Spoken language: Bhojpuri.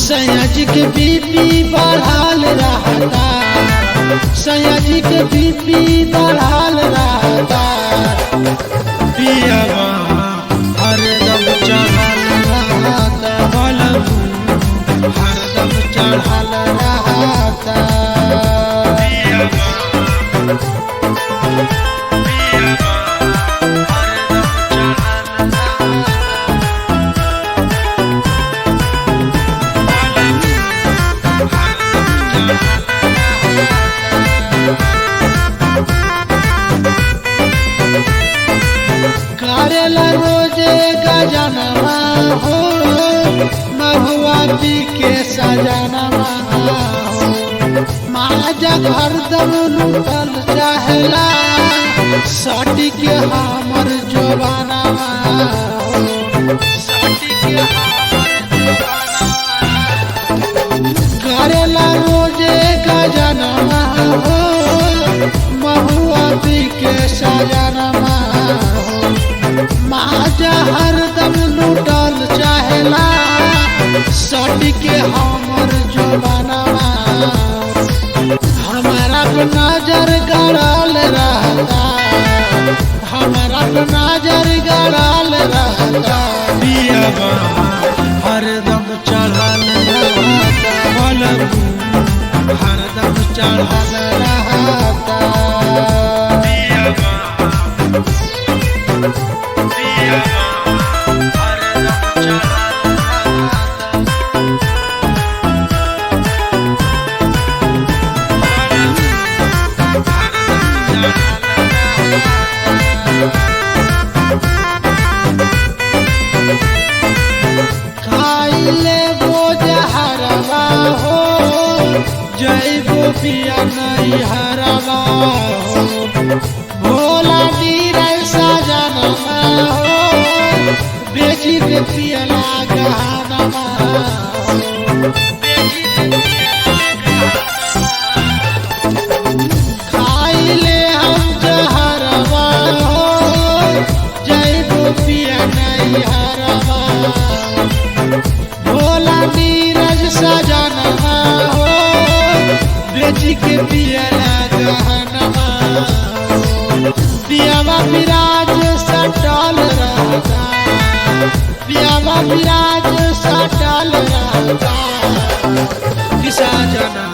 सयाजी के बीपी बढ़ाल रहता, सयाजी के बीपी बढ़ाल रहता, पियावा हरदम चढ़ल रहता, बलबू हरदम चढ़ल रहता, करेला रोजे गजनवा हो, महुआ पी के सजनवा हो, माजा हरदम लूटल चाहेला, सटी के हमर जवानवा हो, सटी के हमर जवानवा, करेला रोजे गजनवा हो, महुआ पी के सजनवा हो, माजा हरदम लूटल चाहेला, सटी के हमर जवानवा, हमारा पे नजर गड़ल रहता, हमारा पे नजर गड़ल रहता, पियावा हरदम चढ़ल रहता, बलबू हरदम चढ़ल रहता, खाइले बोझहरवा हो, जैबो पिया नहीं हरवा हो, भोला नीरल सजनवा हो, बेची के पियला गहनवा हो, बेची के पियला गहनवा, खाइले हम जहरवा हो, जैबो पिया नहीं हरवा, भोला नीरज सजनवा हो, बेची के पियला गहनवा, पियावा विराज सटल रहता, पियावा विराज सटल रहता, किसा जना